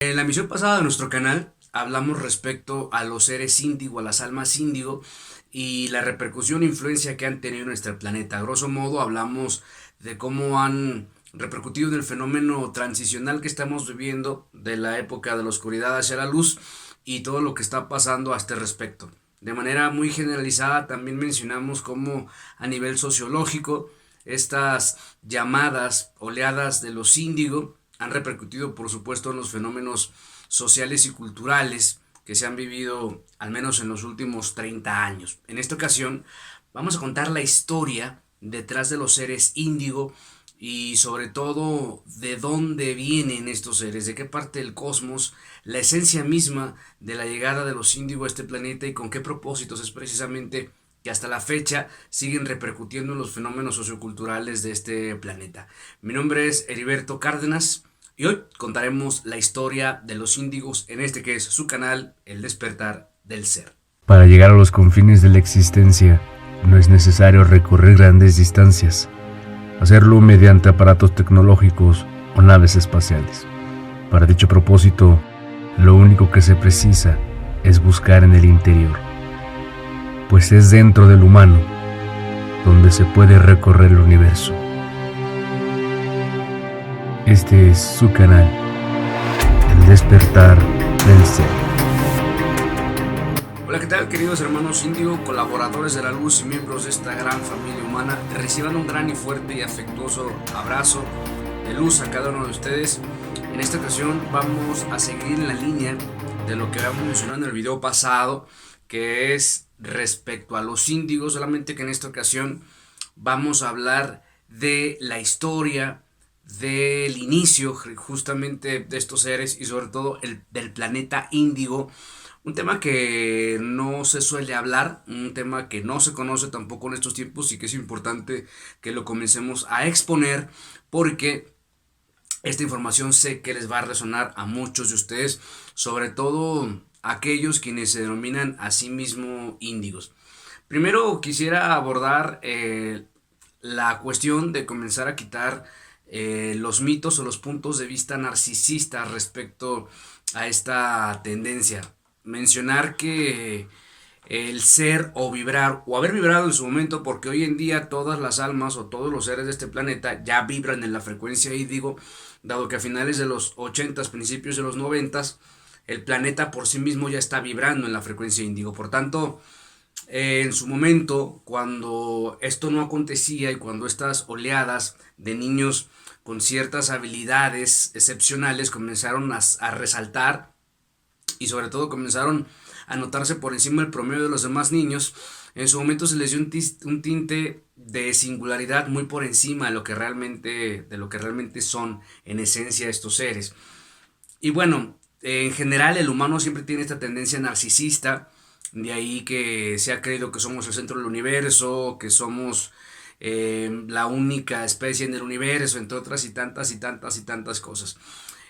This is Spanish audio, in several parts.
En la emisión pasada de nuestro canal hablamos respecto a los seres índigo, a las almas índigo y la repercusión e influencia que han tenido en nuestro planeta. A grosso modo hablamos de cómo han repercutido en el fenómeno transicional que estamos viviendo de la época de la oscuridad hacia la luz y todo lo que está pasando a este respecto. De manera muy generalizada también mencionamos cómo a nivel sociológico estas llamadas oleadas de los índigo han repercutido, por supuesto, en los fenómenos sociales y culturales que se han vivido al menos en los últimos 30 años. En esta ocasión vamos a contar la historia detrás de los seres índigo y sobre todo de dónde vienen estos seres, de qué parte del cosmos, la esencia misma de la llegada de los índigo a este planeta y con qué propósitos es precisamente que hasta la fecha siguen repercutiendo en los fenómenos socioculturales de este planeta. Mi nombre es Heriberto Cárdenas y hoy contaremos la historia de los índigos en este que es su canal, El Despertar del Ser. Para llegar a los confines de la existencia, no es necesario recorrer grandes distancias, hacerlo mediante aparatos tecnológicos o naves espaciales. Para dicho propósito, lo único que se precisa es buscar en el interior, pues es dentro del humano donde se puede recorrer el universo. Este es su canal, El Despertar del Ser. Hola, ¿qué tal, queridos hermanos índigo, colaboradores de la luz y miembros de esta gran familia humana? Reciban un gran y fuerte y afectuoso abrazo de luz a cada uno de ustedes. En esta ocasión vamos a seguir en la línea de lo que habíamos mencionado en el video pasado, que es respecto a los índigos, solamente que en esta ocasión vamos a hablar de la historia, del inicio justamente de estos seres y sobre todo del planeta índigo. Un tema que no se suele hablar, un tema que no se conoce tampoco en estos tiempos y que es importante que lo comencemos a exponer porque esta información sé que les va a resonar a muchos de ustedes, sobre todo aquellos quienes se denominan a sí mismos índigos. Primero quisiera abordar la cuestión de comenzar a quitar los mitos o los puntos de vista narcisistas respecto a esta tendencia. Mencionar que el ser o vibrar o haber vibrado en su momento, porque hoy en día todas las almas o todos los seres de este planeta ya vibran en la frecuencia índigo, dado que a finales de los 80s, principios de los 90s, el planeta por sí mismo ya está vibrando en la frecuencia índigo. Por tanto, en su momento, cuando esto no acontecía y cuando estas oleadas de niños con ciertas habilidades excepcionales comenzaron a resaltar y sobre todo comenzaron a notarse por encima del promedio de los demás niños, en su momento se les dio un tinte de singularidad muy por encima de lo que realmente son en esencia estos seres. Y bueno, en general el humano siempre tiene esta tendencia narcisista, de ahí que se ha creído que somos el centro del universo, que somos la única especie en el universo, entre otras y tantas y tantas y tantas cosas.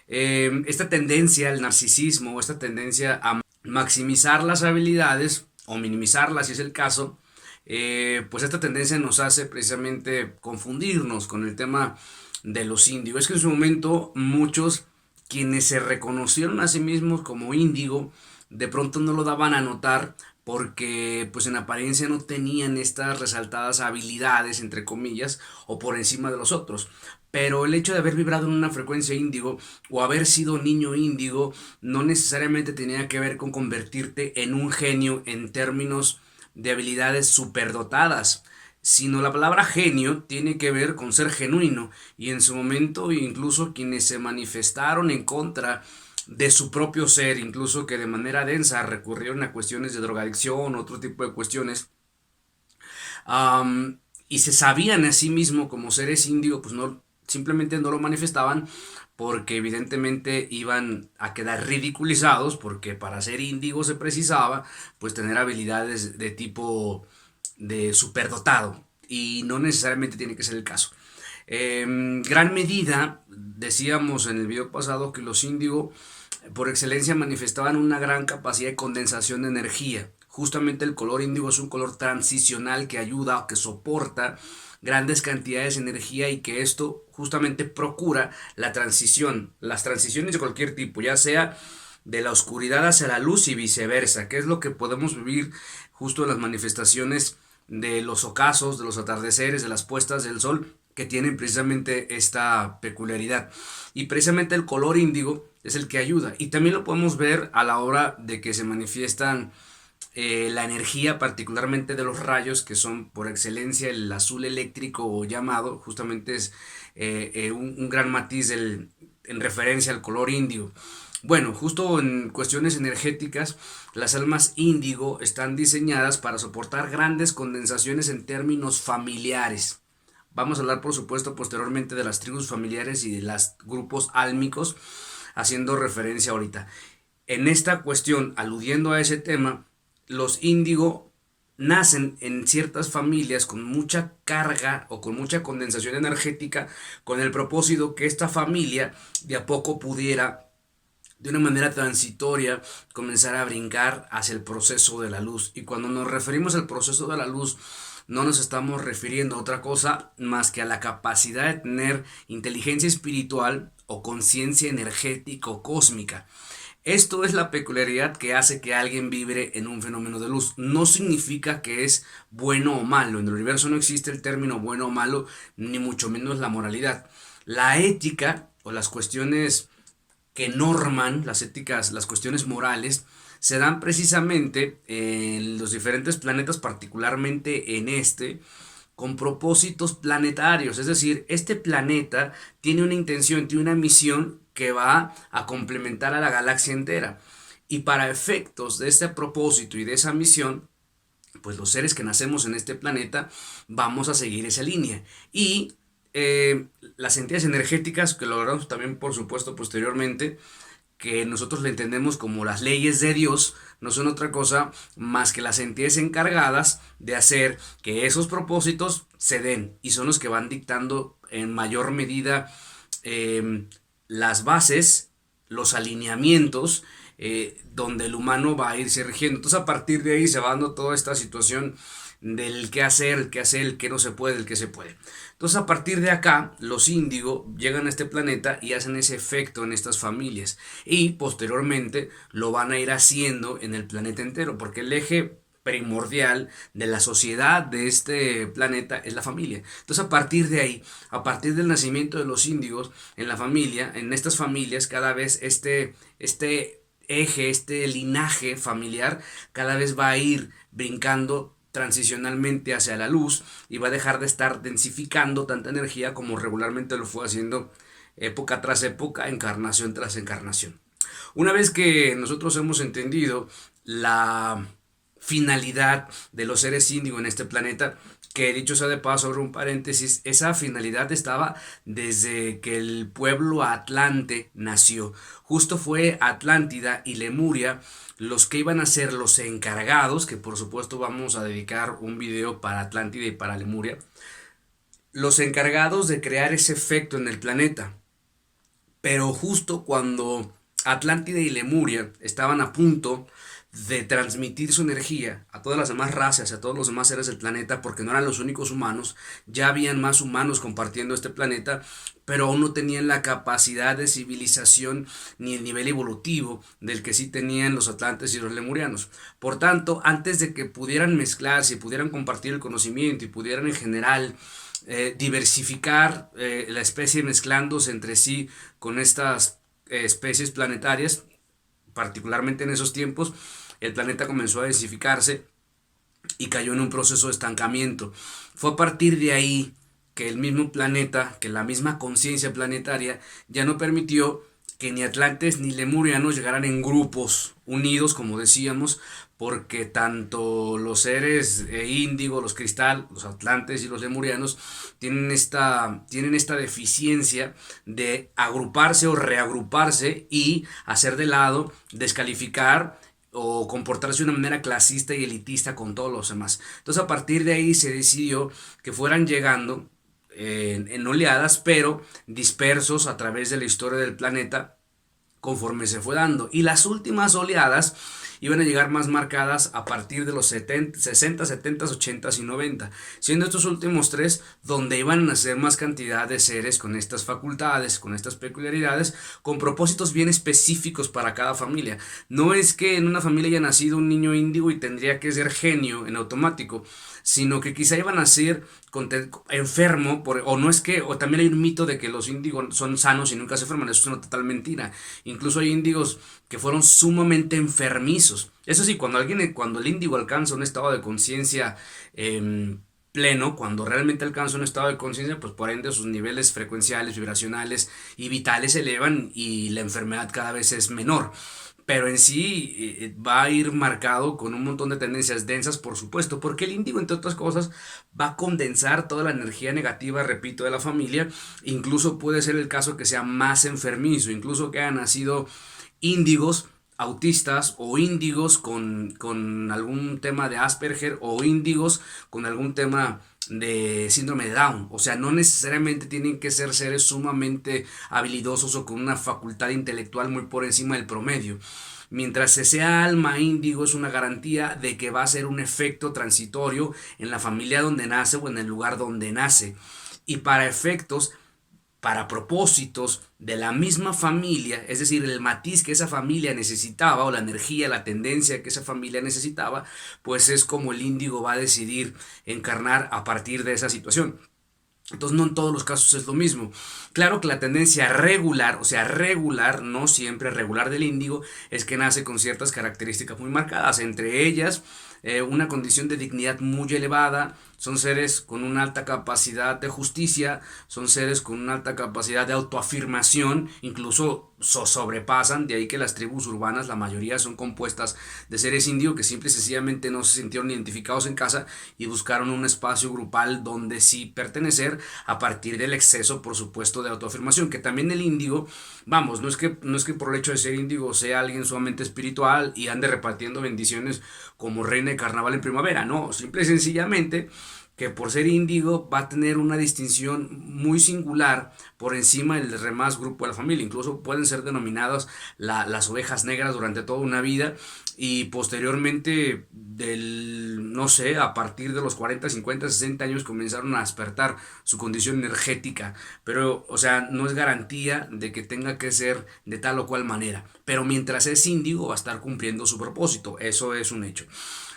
Esta tendencia al narcisismo, esta tendencia a maximizar las habilidades o minimizarlas si es el caso, pues esta tendencia nos hace precisamente confundirnos con el tema de los índigos. Es que en su momento muchos quienes se reconocieron a sí mismos como índigo de pronto no lo daban a notar porque pues en apariencia no tenían estas resaltadas habilidades entre comillas o por encima de los otros, pero el hecho de haber vibrado en una frecuencia índigo o haber sido niño índigo no necesariamente tenía que ver con convertirte en un genio en términos de habilidades superdotadas, sino la palabra genio tiene que ver con ser genuino y en su momento incluso quienes se manifestaron en contra de su propio ser, incluso que de manera densa recurrieron a cuestiones de drogadicción, otro tipo de cuestiones, y se sabían a sí mismo como seres índigo, pues no, simplemente no lo manifestaban porque evidentemente iban a quedar ridiculizados porque para ser índigo se precisaba pues tener habilidades de tipo de superdotado y no necesariamente tiene que ser el caso. Gran medida, decíamos en el video pasado que los índigo por excelencia manifestaban una gran capacidad de condensación de energía. Justamente el color índigo es un color transicional que ayuda o que soporta grandes cantidades de energía, y que esto justamente procura la transición, las transiciones de cualquier tipo, ya sea de la oscuridad hacia la luz y viceversa, que es lo que podemos vivir justo en las manifestaciones de los ocasos, de los atardeceres, de las puestas del sol, que tienen precisamente esta peculiaridad. Y precisamente el color índigo es el que ayuda. Y también lo podemos ver a la hora de que se manifiestan la energía, particularmente de los rayos, que son por excelencia el azul eléctrico llamado, justamente es un gran matiz en referencia al color índigo. Bueno, justo en cuestiones energéticas, las almas índigo están diseñadas para soportar grandes condensaciones en términos familiares. Vamos a hablar, por supuesto, posteriormente de las tribus familiares y de los grupos álmicos, haciendo referencia ahorita. En esta cuestión, aludiendo a ese tema, los índigo nacen en ciertas familias con mucha carga o con mucha condensación energética, con el propósito que esta familia de a poco pudiera, de una manera transitoria, comenzar a brincar hacia el proceso de la luz. Y cuando nos referimos al proceso de la luz, no nos estamos refiriendo a otra cosa más que a la capacidad de tener inteligencia espiritual o conciencia energética o cósmica. Esto es la peculiaridad que hace que alguien vibre en un fenómeno de luz. No significa que es bueno o malo. En el universo no existe el término bueno o malo, ni mucho menos la moralidad. La ética o las cuestiones que norman, las éticas, las cuestiones morales, se dan precisamente en los diferentes planetas, particularmente en este, con propósitos planetarios. Es decir, este planeta tiene una intención, tiene una misión que va a complementar a la galaxia entera. Y para efectos de este propósito y de esa misión, pues los seres que nacemos en este planeta vamos a seguir esa línea. Y las entidades energéticas, que lo veremos también por supuesto posteriormente, que nosotros le entendemos como las leyes de Dios, no son otra cosa más que las entidades encargadas de hacer que esos propósitos se den, y son los que van dictando en mayor medida las bases, los alineamientos, donde el humano va a irse rigiendo. Entonces, a partir de ahí se va dando toda esta situación del qué hacer, el qué no se puede, el qué se puede. Entonces, a partir de acá, los índigo llegan a este planeta y hacen ese efecto en estas familias, y posteriormente lo van a ir haciendo en el planeta entero, porque el eje primordial de la sociedad de este planeta es la familia. Entonces, a partir de ahí, a partir del nacimiento de los índigos en la familia, en estas familias, cada vez este eje, este linaje familiar, cada vez va a ir brincando transicionalmente hacia la luz, y va a dejar de estar densificando tanta energía como regularmente lo fue haciendo época tras época, encarnación tras encarnación. Una vez que nosotros hemos entendido la finalidad de los seres índigo en este planeta, que dicho sea de paso, sobre un paréntesis, esa finalidad estaba desde que el pueblo Atlante nació. Justo fue Atlántida y Lemuria los que iban a ser los encargados, que por supuesto vamos a dedicar un video para Atlántida y para Lemuria, los encargados de crear ese efecto en el planeta. Pero justo cuando Atlántida y Lemuria estaban a punto de transmitir su energía a todas las demás razas, a todos los demás seres del planeta, porque no eran los únicos humanos, ya habían más humanos compartiendo este planeta, pero aún no tenían la capacidad de civilización ni el nivel evolutivo del que sí tenían los atlantes y los lemurianos. Por tanto, antes de que pudieran mezclarse, pudieran compartir el conocimiento y pudieran en general diversificar la especie mezclándose entre sí con estas especies planetarias, particularmente en esos tiempos, el planeta comenzó a densificarse y cayó en un proceso de estancamiento. Fue a partir de ahí que el mismo planeta, que la misma conciencia planetaria, ya no permitió que ni atlantes ni lemurianos llegaran en grupos unidos, como decíamos, porque tanto los seres índigo, los cristal, los atlantes y los lemurianos tienen esta deficiencia de agruparse o reagruparse y hacer de lado, descalificar o comportarse de una manera clasista y elitista con todos los demás. Entonces, a partir de ahí se decidió que fueran llegando en oleadas, pero dispersos a través de la historia del planeta conforme se fue dando. Y las últimas oleadas iban a llegar más marcadas a partir de los 70, 60, 70, 80 y 90, siendo estos últimos tres donde iban a nacer más cantidad de seres con estas facultades, con estas peculiaridades, con propósitos bien específicos para cada familia. No es que en una familia haya nacido un niño índigo y tendría que ser genio en automático, sino que quizá iban a ser enfermo, o no es que, o también hay un mito de que los índigos son sanos y nunca se enferman, eso es una total mentira. Incluso hay índigos que fueron sumamente enfermizos. Eso sí, cuando el índigo alcanza un estado de conciencia pleno, cuando realmente alcanza un estado de conciencia, pues por ende sus niveles frecuenciales, vibracionales y vitales se elevan y la enfermedad cada vez es menor. Pero en sí va a ir marcado con un montón de tendencias densas, por supuesto, porque el índigo, entre otras cosas, va a condensar toda la energía negativa, repito, de la familia. Incluso puede ser el caso que sea más enfermizo, incluso que hayan nacido índigos autistas o índigos con algún tema de Asperger o índigos con algún tema de síndrome de Down. O sea, no necesariamente tienen que ser seres sumamente habilidosos o con una facultad intelectual muy por encima del promedio. Mientras se sea alma índigo, es una garantía de que va a ser un efecto transitorio en la familia donde nace o en el lugar donde nace. Y para propósitos de la misma familia, es decir, el matiz que esa familia necesitaba o la energía, la tendencia que esa familia necesitaba, pues es como el índigo va a decidir encarnar a partir de esa situación. Entonces no en todos los casos es lo mismo. Claro que la tendencia regular, o sea regular, no siempre regular del índigo, es que nace con ciertas características muy marcadas, entre ellas una condición de dignidad muy elevada, son seres con una alta capacidad de justicia, son seres con una alta capacidad de autoafirmación, incluso sobrepasan, de ahí que las tribus urbanas, la mayoría son compuestas de seres índigos que simple y sencillamente no se sintieron identificados en casa y buscaron un espacio grupal donde sí pertenecer a partir del exceso, por supuesto, de autoafirmación, que también el índigo, vamos, no es que por el hecho de ser índigo sea alguien sumamente espiritual y ande repartiendo bendiciones como reina de carnaval en primavera, no, simple y sencillamente que por ser índigo va a tener una distinción muy singular por encima del demás grupo de la familia. Incluso pueden ser denominadas las ovejas negras durante toda una vida y posteriormente no sé, a partir de los 40, 50, 60 años comenzaron a despertar su condición energética. Pero, o sea, no es garantía de que tenga que ser de tal o cual manera. Pero mientras es índigo va a estar cumpliendo su propósito. Eso es un hecho.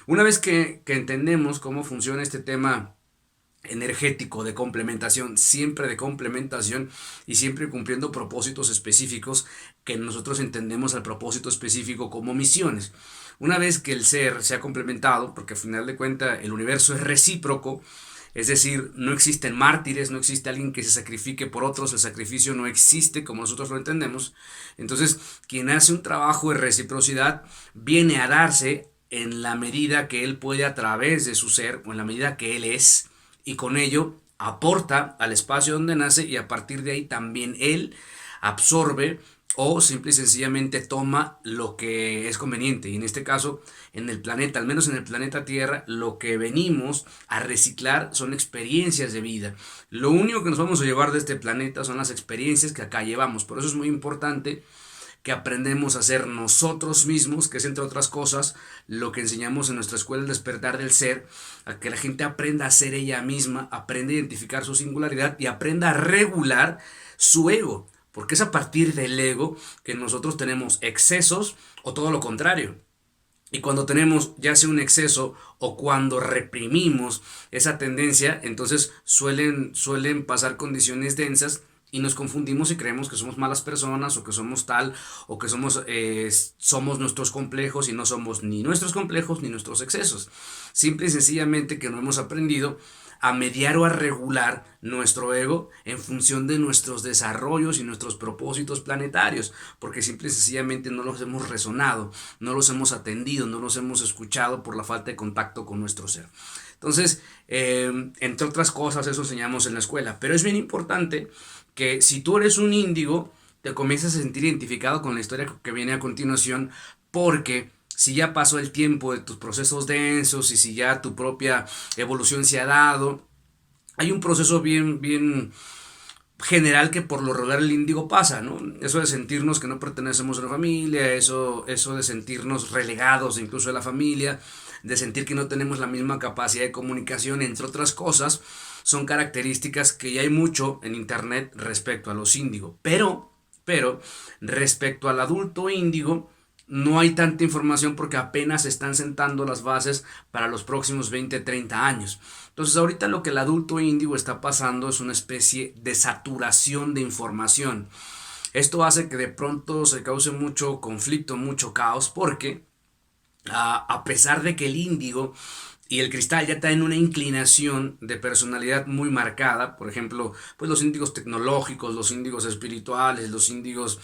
Una vez que entendemos cómo funciona este tema energético de complementación, siempre de complementación y siempre cumpliendo propósitos específicos que nosotros entendemos al propósito específico como misiones. Una vez que el ser se ha complementado, porque al final de cuentas el universo es recíproco, es decir, no existen mártires, no existe alguien que se sacrifique por otros, el sacrificio no existe como nosotros lo entendemos. Entonces, quien hace un trabajo de reciprocidad viene a darse en la medida que él puede a través de su ser o en la medida que él es, y con ello aporta al espacio donde nace y a partir de ahí también él absorbe o simple y sencillamente toma lo que es conveniente. Y en este caso, en el planeta, al menos en el planeta Tierra, lo que venimos a reciclar son experiencias de vida. Lo único que nos vamos a llevar de este planeta son las experiencias que acá llevamos. Por eso es muy importante que aprendemos a ser nosotros mismos, que es entre otras cosas lo que enseñamos en nuestra escuela, el despertar del ser, a que la gente aprenda a ser ella misma, aprenda a identificar su singularidad y aprenda a regular su ego, porque es a partir del ego que nosotros tenemos excesos o todo lo contrario. Y cuando tenemos ya sea un exceso o cuando reprimimos esa tendencia, entonces suelen pasar condiciones densas y nos confundimos y creemos que somos malas personas o que somos tal o que somos nuestros complejos y no somos ni nuestros complejos ni nuestros excesos. Simple y sencillamente que no hemos aprendido a mediar o a regular nuestro ego en función de nuestros desarrollos y nuestros propósitos planetarios, porque simple y sencillamente no los hemos resonado, no los hemos atendido, no los hemos escuchado por la falta de contacto con nuestro ser. Entonces, entre otras cosas, eso enseñamos en la escuela, pero es bien importante que si tú eres un índigo, te comienzas a sentir identificado con la historia que viene a continuación, porque si ya pasó el tiempo de tus procesos densos y si ya tu propia evolución se ha dado, hay un proceso bien general que por lo regular el índigo pasa, ¿no? Eso de sentirnos que no pertenecemos a una familia, eso de sentirnos relegados incluso de la familia, de sentir que no tenemos la misma capacidad de comunicación, entre otras cosas, son características que ya hay mucho en internet respecto a los índigo. Pero respecto al adulto índigo, no hay tanta información porque apenas se están sentando las bases para los próximos 20, 30 años. Entonces ahorita lo que el adulto índigo está pasando es una especie de saturación de información. Esto hace que de pronto se cause mucho conflicto, mucho caos, porque a pesar de que el índigo y el cristal ya traen una inclinación de personalidad muy marcada, por ejemplo, pues los índigos tecnológicos, los índigos espirituales, los índigos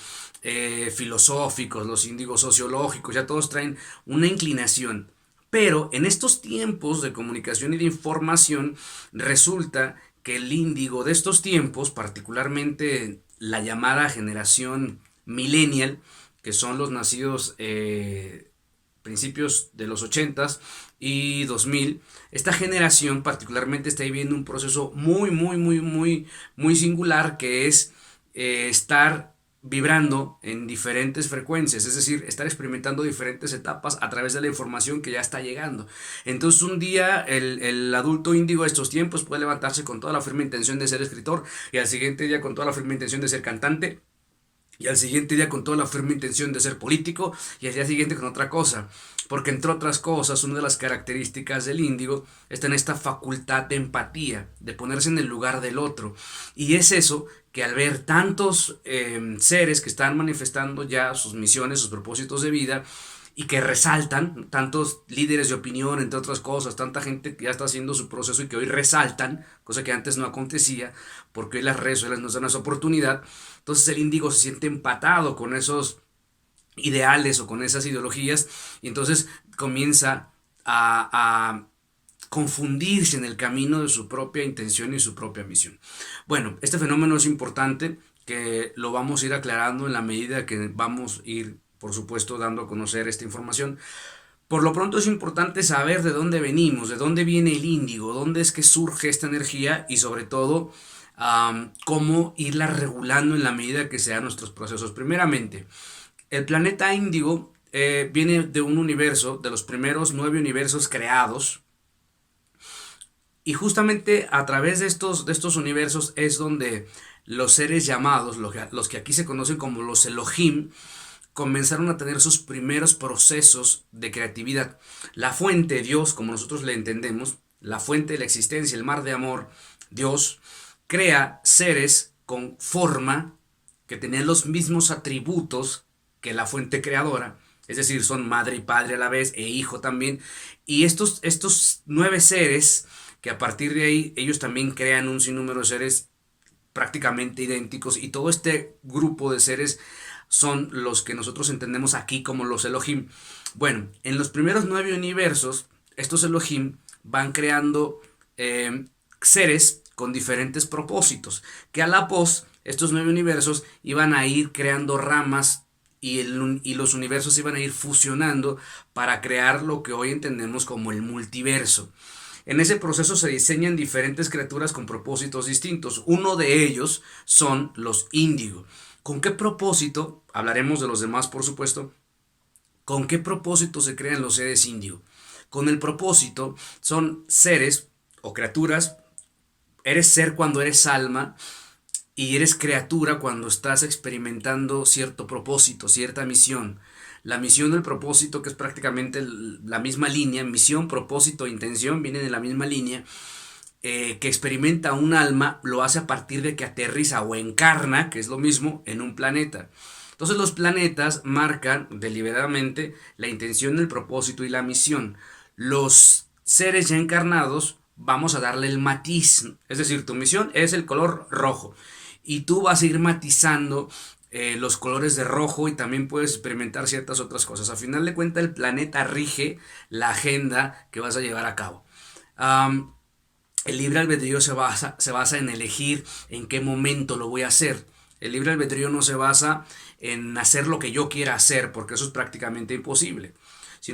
filosóficos, los índigos sociológicos, ya todos traen una inclinación. Pero en estos tiempos de comunicación y de información, resulta que el índigo de estos tiempos, particularmente la llamada generación millennial, que son los nacidos principios de los 80s y 2000, esta generación particularmente está viviendo un proceso muy singular, que es estar vibrando en diferentes frecuencias, es decir, estar experimentando diferentes etapas a través de la información que ya está llegando. Entonces un día el adulto índigo de estos tiempos puede levantarse con toda la firme intención de ser escritor, y al siguiente día con toda la firme intención de ser cantante, y al siguiente día con toda la firme intención de ser político, y al día siguiente con otra cosa. Porque entre otras cosas, una de las características del índigo está en esta facultad de empatía, de ponerse en el lugar del otro. Y es eso que al ver tantos seres que están manifestando ya sus misiones, sus propósitos de vida, y que resaltan, tantos líderes de opinión, entre otras cosas, tanta gente que ya está haciendo su proceso y que hoy resaltan, cosa que antes no acontecía, porque hoy las redes sociales nos dan esa oportunidad. Entonces el índigo se siente empatado con esos ideales o con esas ideologías, y entonces comienza a confundirse en el camino de su propia intención y su propia misión. Bueno, este fenómeno es importante, que lo vamos a ir aclarando en la medida que vamos a ir, por supuesto, dando a conocer esta información. Por lo pronto es importante saber de dónde venimos, de dónde viene el índigo, dónde es que surge esta energía, y sobre todo cómo irla regulando en la medida que sean nuestros procesos. Primeramente, el planeta índigo viene de un universo, de los primeros 9 universos creados, y justamente a través de estos universos es donde los seres llamados, los que aquí se conocen como los Elohim, comenzaron a tener sus primeros procesos de creatividad. La fuente, Dios, como nosotros le entendemos, la fuente de la existencia, el mar de amor, Dios, crea seres con forma que tenían los mismos atributos que la fuente creadora, es decir, son madre y padre a la vez, e hijo también, y estos 9 seres, que a partir de ahí ellos también crean un sinnúmero de seres prácticamente idénticos, y todo este grupo de seres son los que nosotros entendemos aquí como los Elohim. Bueno, en los primeros 9 universos, estos Elohim van creando seres con diferentes propósitos, que a la pos, estos 9 universos iban a ir creando ramas, y los universos iban a ir fusionando para crear lo que hoy entendemos como el multiverso. En ese proceso se diseñan diferentes criaturas con propósitos distintos. Uno de ellos son los índigo. ¿Con qué propósito? Hablaremos de los demás, por supuesto. ¿Con qué propósito se crean los seres índigo? Con el propósito, son seres o criaturas. Eres ser cuando eres alma, y eres criatura cuando estás experimentando cierto propósito, cierta misión. La misión del propósito, que es prácticamente la misma línea, misión, propósito e intención, vienen en la misma línea, que experimenta un alma, lo hace a partir de que aterriza o encarna, que es lo mismo, en un planeta. Entonces los planetas marcan deliberadamente la intención, el propósito y la misión. Los seres ya encarnados vamos a darle el matiz, es decir, tu misión es el color rojo, y tú vas a ir matizando los colores de rojo, y también puedes experimentar ciertas otras cosas. A final de cuentas, el planeta rige la agenda que vas a llevar a cabo. El libre albedrío se basa en elegir en qué momento lo voy a hacer. El libre albedrío no se basa en hacer lo que yo quiera hacer, porque eso es prácticamente imposible. Si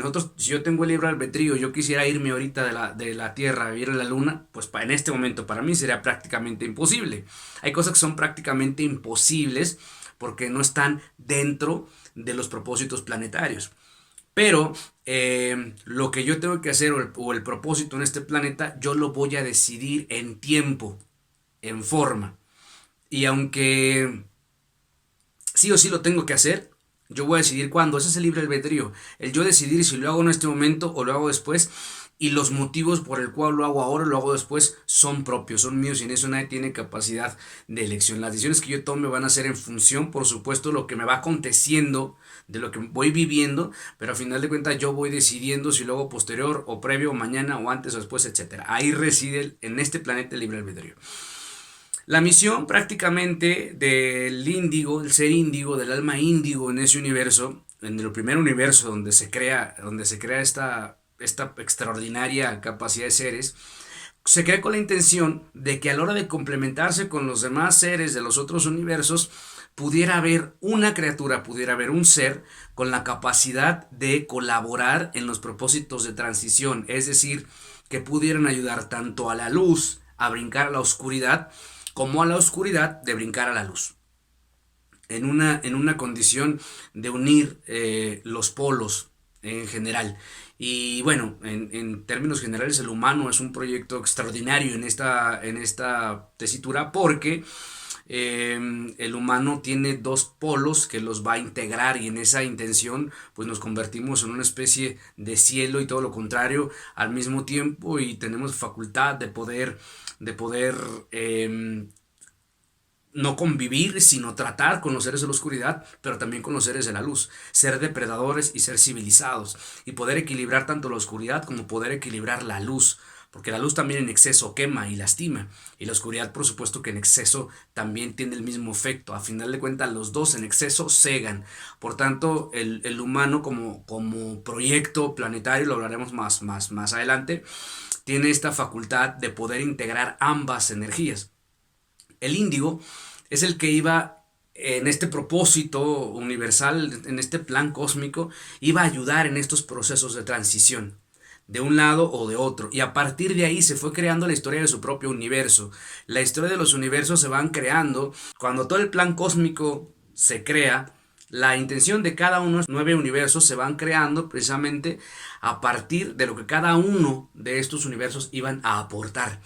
yo tengo el libre albedrío, yo quisiera irme ahorita de la Tierra a vivir en la Luna, pues en este momento para mí sería prácticamente imposible. Hay cosas que son prácticamente imposibles porque no están dentro de los propósitos planetarios. Pero lo que yo tengo que hacer o el propósito en este planeta, yo lo voy a decidir en tiempo, en forma. Y aunque sí o sí lo tengo que hacer, yo voy a decidir cuándo. Ese es el libre albedrío. El yo decidir si lo hago en este momento o lo hago después. Y los motivos por el cual lo hago ahora o lo hago después son propios, son míos, y en eso nadie tiene capacidad de elección. Las decisiones que yo tome van a ser en función, por supuesto, de lo que me va aconteciendo, de lo que voy viviendo, pero al final de cuentas yo voy decidiendo si lo hago posterior o previo, o mañana o antes o después, etcétera. Ahí reside en este planeta el libre albedrío. La misión prácticamente del índigo, el ser índigo, del alma índigo en ese universo, en el primer universo donde se crea esta extraordinaria capacidad de seres, se crea con la intención de que a la hora de complementarse con los demás seres de los otros universos, pudiera haber una criatura, pudiera haber un ser con la capacidad de colaborar en los propósitos de transición, es decir, que pudieran ayudar tanto a la luz a brincar a la oscuridad, como a la oscuridad de brincar a la luz. En una condición de unir los polos en general. Y bueno, en términos generales, el humano es un proyecto extraordinario en esta tesitura, porque el humano tiene dos polos que los va a integrar, y en esa intención pues nos convertimos en una especie de cielo y todo lo contrario al mismo tiempo, y tenemos facultad de poder no convivir, sino tratar con los seres de la oscuridad, pero también con los seres de la luz, ser depredadores y ser civilizados, y poder equilibrar tanto la oscuridad como poder equilibrar la luz, porque la luz también en exceso quema y lastima, y la oscuridad por supuesto que en exceso también tiene el mismo efecto. A final de cuentas los dos en exceso cegan. Por tanto el humano como proyecto planetario, lo hablaremos más adelante, tiene esta facultad de poder integrar ambas energías. El índigo es el que iba en este propósito universal, en este plan cósmico, iba a ayudar en estos procesos de transición, de un lado o de otro, y a partir de ahí se fue creando la historia de su propio universo. La historia de los universos se van creando cuando todo el plan cósmico se crea. La intención de cada uno de los 9 universos se van creando precisamente a partir de lo que cada uno de estos universos iban a aportar.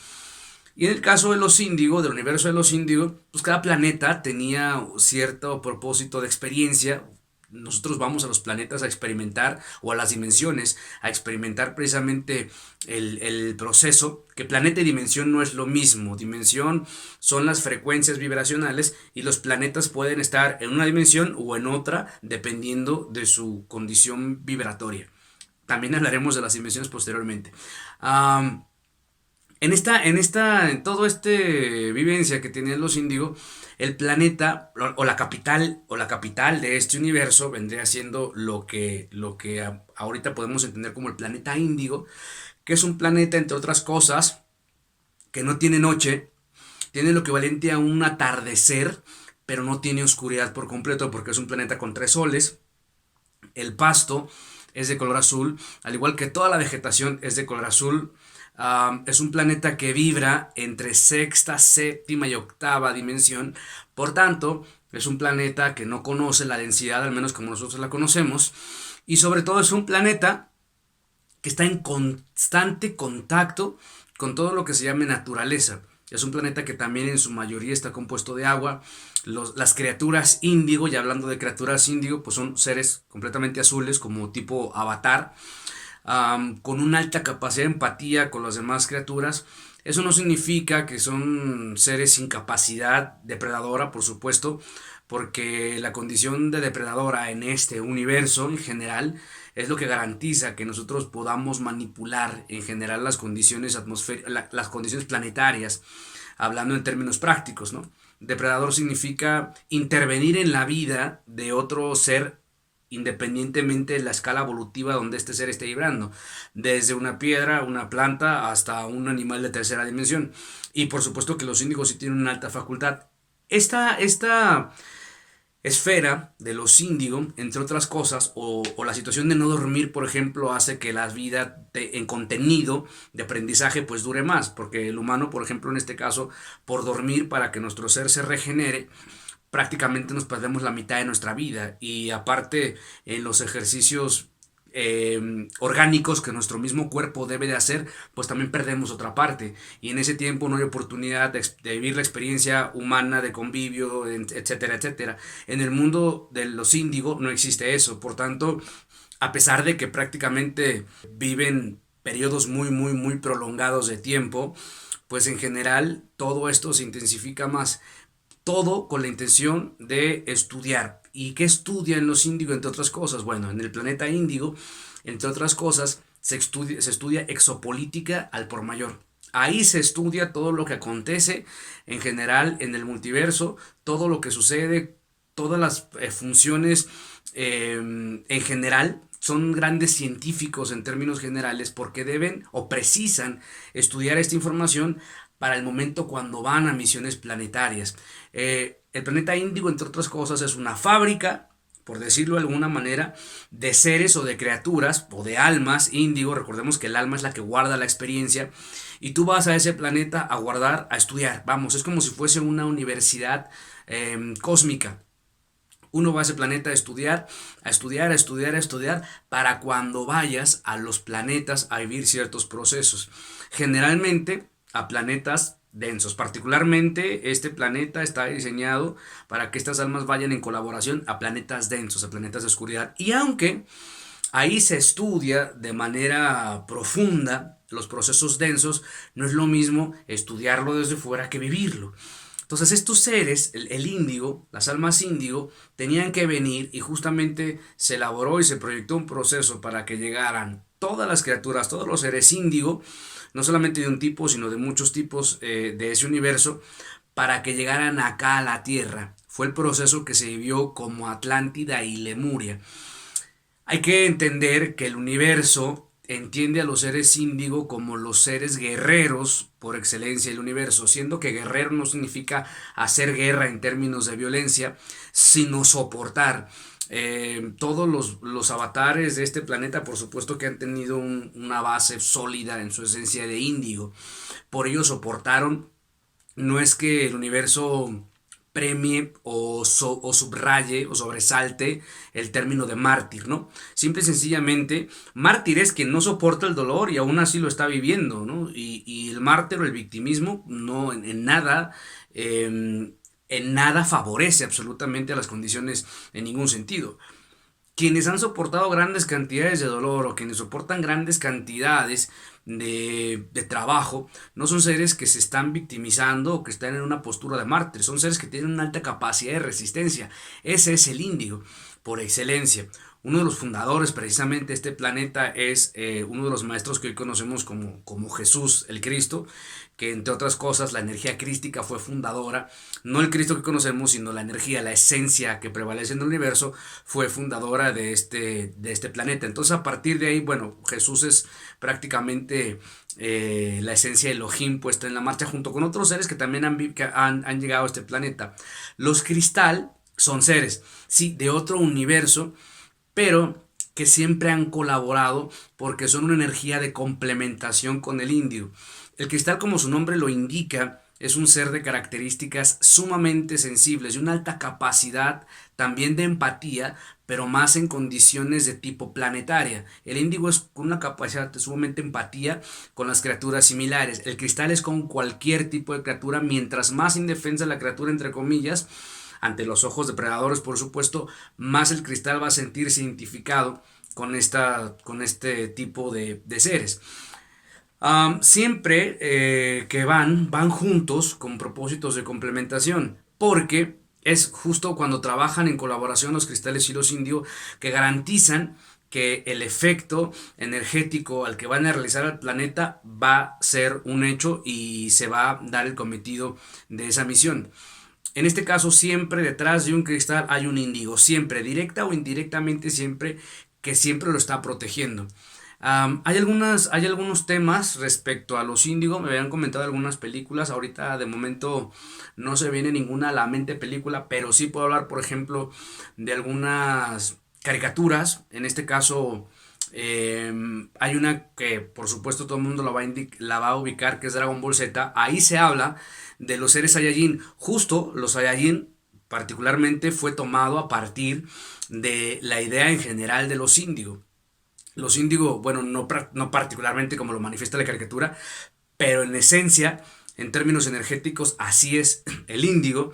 Y en el caso de los índigo, del universo de los índigo, pues cada planeta tenía cierto propósito de experiencia. Nosotros vamos a los planetas a experimentar, o a las dimensiones, a experimentar precisamente el proceso, que planeta y dimensión no es lo mismo. Dimensión son las frecuencias vibracionales, y los planetas pueden estar en una dimensión o en otra dependiendo de su condición vibratoria. También hablaremos de las dimensiones posteriormente. En todo vivencia que tenían los índigo, el planeta o la capital de este universo vendría siendo lo que ahorita podemos entender como el planeta índigo, que es un planeta, entre otras cosas, que no tiene noche, tiene lo equivalente a un atardecer, pero no tiene oscuridad por completo, porque es un planeta con 3 soles. El pasto es de color azul, al igual que toda la vegetación es de color azul. Es un planeta que vibra entre sexta, séptima y octava dimensión. Por tanto, es un planeta que no conoce la densidad, al menos como nosotros la conocemos. Y sobre todo es un planeta que está en constante contacto con todo lo que se llama naturaleza. Es un planeta que también en su mayoría está compuesto de agua. Las criaturas índigo, y hablando de criaturas índigo, pues son seres completamente azules, como tipo avatar. Con una alta capacidad de empatía con las demás criaturas. Eso no significa que son seres sin capacidad depredadora, por supuesto, porque la condición de depredadora en este universo en general es lo que garantiza que nosotros podamos manipular en general las condiciones las condiciones planetarias, hablando en términos prácticos, ¿no? Depredador significa intervenir en la vida de otro ser, independientemente de la escala evolutiva donde este ser esté vibrando, desde una piedra, una planta, hasta un animal de tercera dimensión. Y por supuesto que los índigos sí tienen una alta facultad. Esta esfera de los índigo, entre otras cosas, o la situación de no dormir, por ejemplo, hace que la vida en contenido de aprendizaje pues dure más, porque el humano, por ejemplo, en este caso, por dormir para que nuestro ser se regenere, prácticamente nos perdemos la mitad de nuestra vida y aparte en los ejercicios orgánicos que nuestro mismo cuerpo debe de hacer, pues también perdemos otra parte y en ese tiempo no hay oportunidad de vivir la experiencia humana de convivio, etcétera, etcétera. En el mundo de los índigo no existe eso, por tanto, a pesar de que prácticamente viven periodos muy prolongados de tiempo, pues en general todo esto se intensifica más, todo con la intención de estudiar. ¿Y qué estudian los índigos, entre otras cosas? Bueno, en el planeta índigo, entre otras cosas, se estudia exopolítica al por mayor. Ahí se estudia todo lo que acontece en general en el multiverso, todo lo que sucede, todas las funciones en general. Son grandes científicos en términos generales porque deben o precisan estudiar esta información para el momento cuando van a misiones planetarias. El planeta Índigo, entre otras cosas, es una fábrica, por decirlo de alguna manera, de seres o de criaturas o de almas índigo. Recordemos que el alma es la que guarda la experiencia y tú vas a ese planeta a guardar, a estudiar. Vamos, es como si fuese una universidad cósmica. Uno va a ese planeta a estudiar, a estudiar, a estudiar, a estudiar, para cuando vayas a los planetas a vivir ciertos procesos. Generalmente a planetas densos. Particularmente este planeta está diseñado para que estas almas vayan en colaboración a planetas densos, a planetas de oscuridad. Y aunque ahí se estudia de manera profunda los procesos densos, no es lo mismo estudiarlo desde fuera que vivirlo. Entonces estos seres, el índigo, las almas índigo, tenían que venir y justamente se elaboró y se proyectó un proceso para que llegaran todas las criaturas, todos los seres índigo, no solamente de un tipo, sino de muchos tipos de ese universo, para que llegaran acá a la Tierra. Fue el proceso que se vivió como Atlántida y Lemuria. Hay que entender que el universo entiende a los seres índigo como los seres guerreros por excelencia del universo, siendo que guerrero no significa hacer guerra en términos de violencia, sino soportar. Todos los avatares de este planeta, por supuesto que han tenido una base sólida en su esencia de índigo. Por ello soportaron. No es que el universo premie o subraye o sobresalte el término de mártir, ¿no? Simple y sencillamente, mártir es quien no soporta el dolor y aún así lo está viviendo, ¿no? Y el mártir o el victimismo no en nada, en nada favorece absolutamente a las condiciones en ningún sentido. Quienes han soportado grandes cantidades de dolor o quienes soportan grandes cantidades de trabajo, no son seres que se están victimizando o que están en una postura de mártir, son seres que tienen una alta capacidad de resistencia. Ese es el índigo, por excelencia. Uno de los fundadores precisamente de este planeta es uno de los maestros que hoy conocemos como Jesús el Cristo, que entre otras cosas la energía crística fue fundadora, no el Cristo que conocemos, sino la energía, la esencia que prevalece en el universo fue fundadora de este planeta. Entonces a partir de ahí, bueno, Jesús es prácticamente la esencia de Elohim puesta en la marcha junto con otros seres que también han llegado a este planeta. Los cristal son seres, sí, de otro universo, pero que siempre han colaborado porque son una energía de complementación con el índigo. El cristal, como su nombre lo indica, es un ser de características sumamente sensibles y una alta capacidad también de empatía, pero más en condiciones de tipo planetaria. El índigo es con una capacidad de sumamente empatía con las criaturas similares. El cristal es con cualquier tipo de criatura, mientras más indefensa la criatura, entre comillas, ante los ojos depredadores, por supuesto, más el cristal va a sentirse identificado con este tipo de seres. Siempre que van juntos con propósitos de complementación, porque es justo cuando trabajan en colaboración los cristales y los índigo que garantizan que el efecto energético al que van a realizar al planeta va a ser un hecho y se va a dar el cometido de esa misión. En este caso, siempre detrás de un cristal hay un índigo, siempre, directa o indirectamente, siempre, que siempre lo está protegiendo. Hay algunos temas respecto a los índigo, me habían comentado algunas películas, ahorita de momento no se viene ninguna a la mente película, pero sí puedo hablar, por ejemplo, de algunas caricaturas, en este caso hay una que por supuesto todo el mundo la va a ubicar, que es Dragon Ball Z. Ahí se habla de los seres Saiyajin. Justo los Saiyajin particularmente fue tomado a partir de la idea en general de los índigo. Los índigo, bueno, no particularmente como lo manifiesta la caricatura, pero en esencia, en términos energéticos, así es. El índigo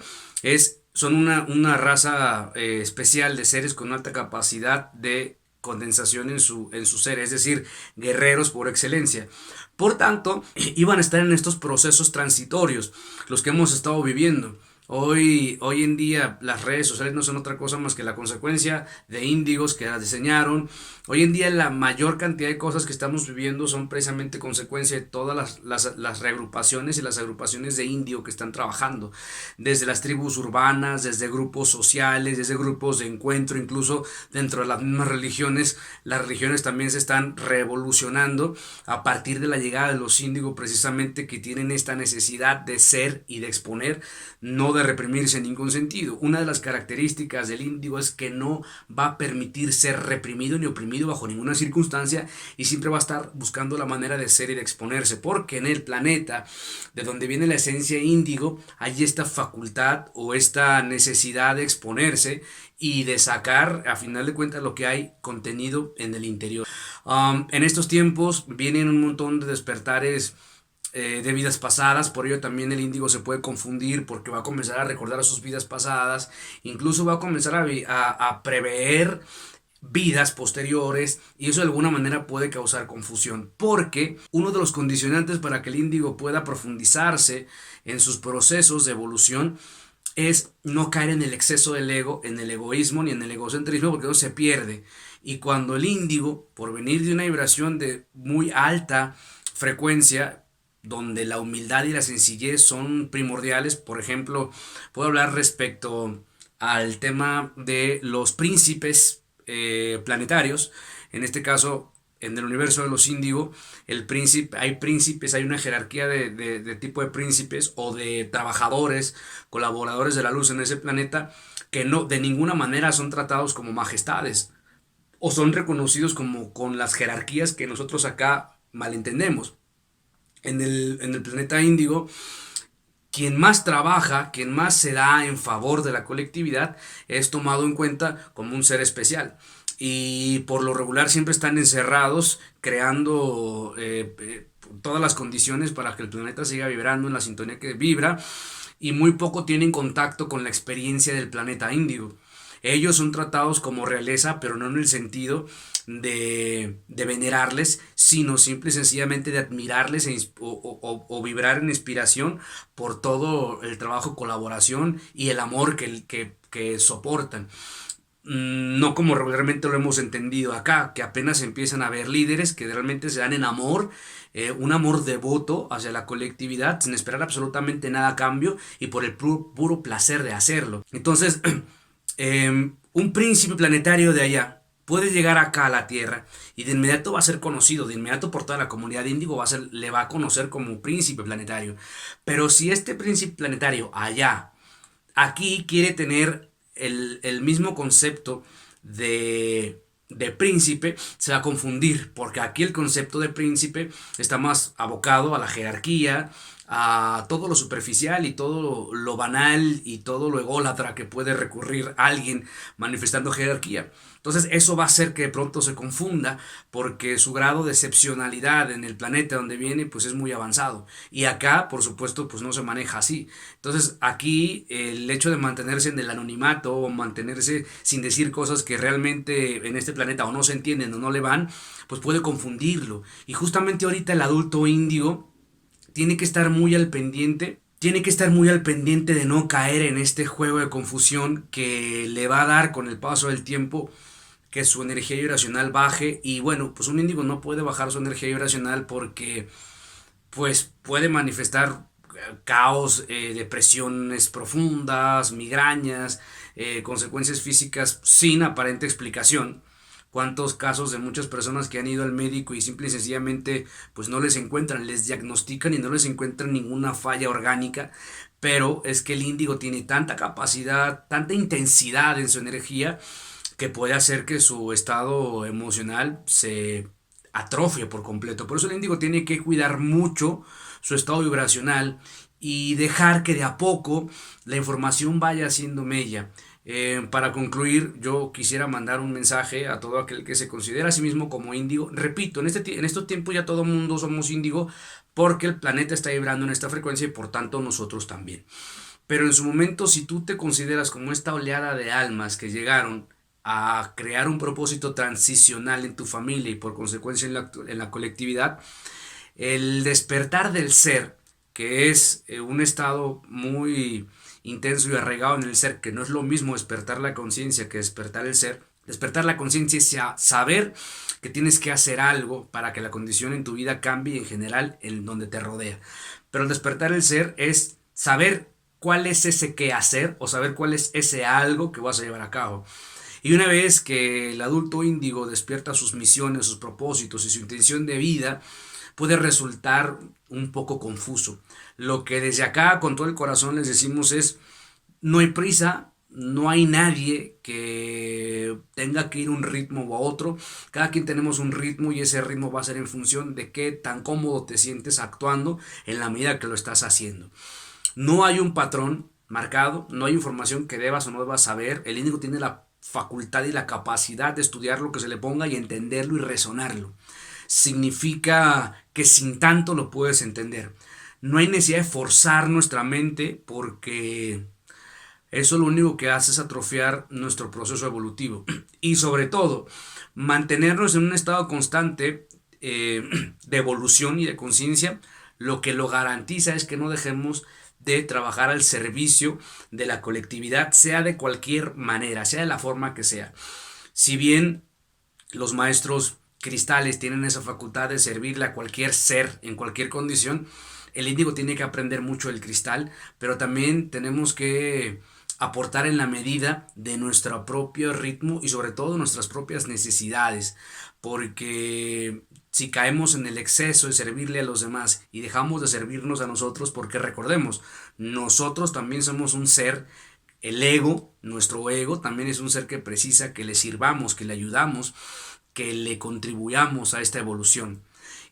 son una raza especial de seres con alta capacidad de condensación en su ser, es decir, guerreros por excelencia. Por tanto, iban a estar en estos procesos transitorios, los que hemos estado viviendo. Hoy en día las redes sociales no son otra cosa más que la consecuencia de índigos que las diseñaron. Hoy en día la mayor cantidad de cosas que estamos viviendo son precisamente consecuencia de todas las reagrupaciones y las agrupaciones de índigo que están trabajando. Desde las tribus urbanas, desde grupos sociales, desde grupos de encuentro, incluso dentro de las mismas religiones. Las religiones también se están revolucionando a partir de la llegada de los índigos, precisamente, que tienen esta necesidad de ser y de exponer, no de reprimirse en ningún sentido. Una de las características del índigo es que no va a permitir ser reprimido ni oprimido bajo ninguna circunstancia, y siempre va a estar buscando la manera de ser y de exponerse, porque en el planeta de donde viene la esencia índigo hay esta facultad o esta necesidad de exponerse y de sacar a final de cuentas lo que hay contenido en el interior. En estos tiempos vienen un montón de despertares de vidas pasadas, por ello también el índigo se puede confundir porque va a comenzar a recordar sus vidas pasadas, incluso va a comenzar a prever vidas posteriores, y eso de alguna manera puede causar confusión, porque uno de los condicionantes para que el índigo pueda profundizarse en sus procesos de evolución es no caer en el exceso del ego, en el egoísmo ni en el egocentrismo, porque eso se pierde. Y cuando el índigo, por venir de una vibración de muy alta frecuencia, donde la humildad y la sencillez son primordiales, por ejemplo, puedo hablar respecto al tema de los príncipes planetarios. En este caso, en el universo de los índigo, hay príncipes, hay una jerarquía de tipo de príncipes o de trabajadores, colaboradores de la luz en ese planeta, que no de ninguna manera son tratados como majestades o son reconocidos como con las jerarquías que nosotros acá malentendemos. En el planeta índigo, quien más trabaja, quien más se da en favor de la colectividad, es tomado en cuenta como un ser especial. Y por lo regular siempre están encerrados, creando todas las condiciones para que el planeta siga vibrando en la sintonía que vibra, y muy poco tienen contacto con la experiencia del planeta índigo. Ellos son tratados como realeza, pero no en el sentido de venerarles, sino simple y sencillamente de admirarles o vibrar en inspiración por todo el trabajo, colaboración y el amor que soportan. No como regularmente lo hemos entendido acá, que apenas empiezan a haber líderes que realmente se dan en amor, un amor devoto hacia la colectividad, sin esperar absolutamente nada a cambio y por el puro placer de hacerlo. Entonces, un príncipe planetario de allá puede llegar acá a la Tierra y de inmediato va a ser conocido, de inmediato por toda la comunidad índigo le va a conocer como príncipe planetario. Pero si este príncipe planetario allá, aquí quiere tener el mismo concepto de príncipe, se va a confundir, porque aquí el concepto de príncipe está más abocado a la jerarquía, a todo lo superficial y todo lo banal y todo lo ególatra que puede recurrir alguien manifestando jerarquía. Entonces eso va a hacer que de pronto se confunda, porque su grado de excepcionalidad en el planeta donde viene pues es muy avanzado, y acá por supuesto pues no se maneja así. Entonces aquí el hecho de mantenerse en el anonimato o mantenerse sin decir cosas que realmente en este planeta o no se entienden o no le van, pues puede confundirlo. Y justamente ahorita el adulto índigo tiene que estar muy al pendiente. Tiene que estar muy al pendiente de no caer en este juego de confusión que le va a dar con el paso del tiempo que su energía vibracional baje. Y bueno, pues un índigo no puede bajar su energía vibracional porque pues puede manifestar caos, depresiones profundas, migrañas, consecuencias físicas sin aparente explicación, cuántos casos de muchas personas que han ido al médico y simple y sencillamente pues no les encuentran, les diagnostican y no les encuentran ninguna falla orgánica, pero es que el índigo tiene tanta capacidad, tanta intensidad en su energía que puede hacer que su estado emocional se atrofie por completo. Por eso el índigo tiene que cuidar mucho su estado vibracional y dejar que de a poco la información vaya haciendo mella. Para concluir, yo quisiera mandar un mensaje a todo aquel que se considera a sí mismo como índigo. Repito, en estos tiempos ya todo el mundo somos índigo porque el planeta está vibrando en esta frecuencia y por tanto nosotros también. Pero en su momento, si tú te consideras como esta oleada de almas que llegaron a crear un propósito transicional en tu familia y por consecuencia en la colectividad, el despertar del ser, que es un estado muy intenso y arraigado en el ser, que no es lo mismo despertar la conciencia que despertar el ser. Despertar la conciencia es saber que tienes que hacer algo para que la condición en tu vida cambie en general en donde te rodea. Pero el despertar el ser es saber cuál es ese qué hacer o saber cuál es ese algo que vas a llevar a cabo. Y una vez que el adulto índigo despierta sus misiones, sus propósitos y su intención de vida, puede resultar un poco confuso. Lo que desde acá con todo el corazón les decimos es, no hay prisa, no hay nadie que tenga que ir a un ritmo u a otro. Cada quien tenemos un ritmo y ese ritmo va a ser en función de qué tan cómodo te sientes actuando en la medida que lo estás haciendo. No hay un patrón marcado, no hay información que debas o no debas saber. El índigo tiene la facultad y la capacidad de estudiar lo que se le ponga y entenderlo y resonarlo. Significa que sin tanto lo puedes entender. No hay necesidad de forzar nuestra mente porque eso lo único que hace es atrofiar nuestro proceso evolutivo. Y sobre todo, mantenernos en un estado constante de evolución y de conciencia, lo que lo garantiza es que no dejemos de trabajar al servicio de la colectividad, sea de cualquier manera, sea de la forma que sea. Si bien los maestros cristales tienen esa facultad de servirle a cualquier ser en cualquier condición, el índigo tiene que aprender mucho del cristal, pero también tenemos que aportar en la medida de nuestro propio ritmo y sobre todo nuestras propias necesidades, porque si caemos en el exceso de servirle a los demás y dejamos de servirnos a nosotros, porque recordemos, nosotros también somos un ser, el ego, nuestro ego también es un ser que precisa que le sirvamos, que le ayudamos, que le contribuyamos a esta evolución.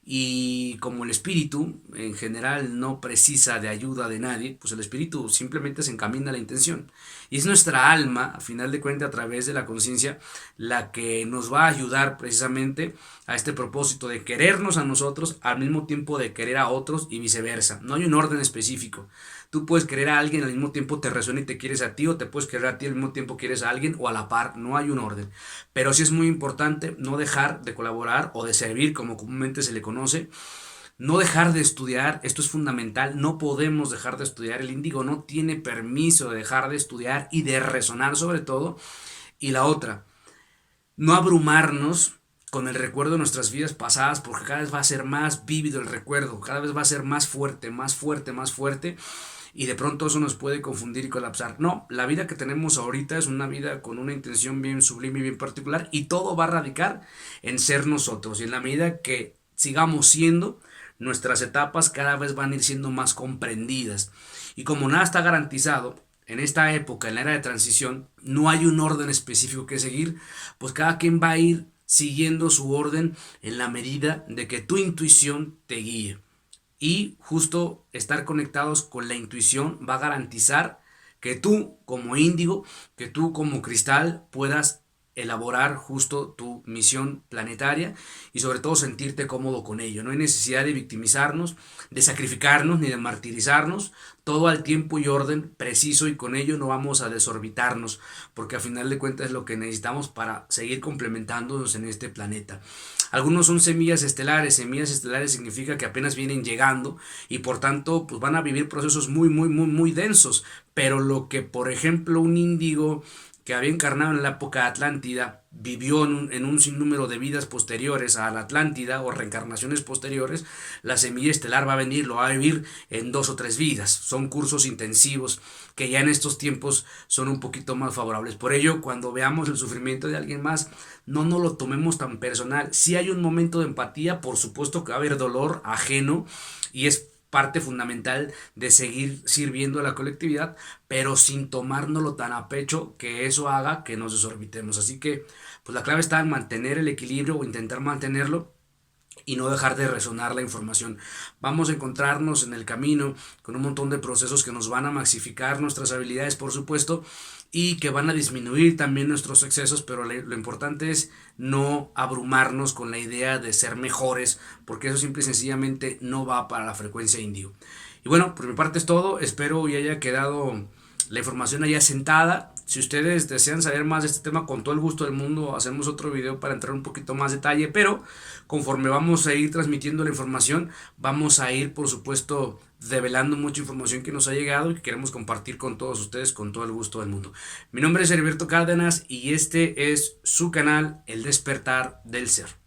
Y como el espíritu en general no precisa de ayuda de nadie, pues el espíritu simplemente se encamina a la intención. Y es nuestra alma, a final de cuentas, a través de la conciencia, la que nos va a ayudar precisamente a este propósito de querernos a nosotros al mismo tiempo de querer a otros y viceversa. No hay un orden específico. Tú puedes querer a alguien, al mismo tiempo te resuena y te quieres a ti, o te puedes querer a ti, al mismo tiempo quieres a alguien, o a la par. No hay un orden. Pero sí es muy importante no dejar de colaborar o de servir, como comúnmente se le conoce. No dejar de estudiar, esto es fundamental, no podemos dejar de estudiar. El índigo no tiene permiso de dejar de estudiar y de resonar sobre todo. Y la otra, no abrumarnos con el recuerdo de nuestras vidas pasadas, porque cada vez va a ser más vívido el recuerdo, cada vez va a ser más fuerte, más fuerte, más fuerte. Y de pronto eso nos puede confundir y colapsar. No, la vida que tenemos ahorita es una vida con una intención bien sublime y bien particular, y todo va a radicar en ser nosotros. Y en la medida que sigamos siendo, nuestras etapas cada vez van a ir siendo más comprendidas. Y como nada está garantizado, en esta época, en la era de transición, no hay un orden específico que seguir, pues cada quien va a ir siguiendo su orden en la medida de que tu intuición te guíe. Y justo estar conectados con la intuición va a garantizar que tú como índigo, que tú como cristal puedas elaborar justo tu misión planetaria y sobre todo sentirte cómodo con ello. No hay necesidad de victimizarnos, de sacrificarnos ni de martirizarnos, todo al tiempo y orden preciso, y con ello no vamos a desorbitarnos, porque a final de cuentas es lo que necesitamos para seguir complementándonos en este planeta. Algunos son semillas estelares significa que apenas vienen llegando y por tanto pues van a vivir procesos muy densos, pero lo que por ejemplo un índigo que había encarnado en la época Atlántida, vivió en un sinnúmero de vidas posteriores a la Atlántida o reencarnaciones posteriores, la semilla estelar va a venir, lo va a vivir en 2 o 3 vidas. Son cursos intensivos que ya en estos tiempos son un poquito más favorables. Por ello, cuando veamos el sufrimiento de alguien más, no nos lo tomemos tan personal. Si hay un momento de empatía, por supuesto que va a haber dolor ajeno y es parte fundamental de seguir sirviendo a la colectividad, pero sin tomárnoslo tan a pecho que eso haga que nos desorbitemos. Así que pues la clave está en mantener el equilibrio o intentar mantenerlo y no dejar de resonar la información. Vamos a encontrarnos en el camino con un montón de procesos que nos van a maxificar nuestras habilidades, por supuesto, y que van a disminuir también nuestros excesos, pero lo importante es no abrumarnos con la idea de ser mejores, porque eso simple y sencillamente no va para la frecuencia índigo. Y bueno, por mi parte es todo, espero y haya quedado la información allá sentada. Si ustedes desean saber más de este tema, con todo el gusto del mundo hacemos otro video para entrar un poquito más detalle, pero conforme vamos a ir transmitiendo la información, vamos a ir por supuesto develando mucha información que nos ha llegado y que queremos compartir con todos ustedes con todo el gusto del mundo. Mi nombre es Heriberto Cárdenas y este es su canal El Despertar del Ser.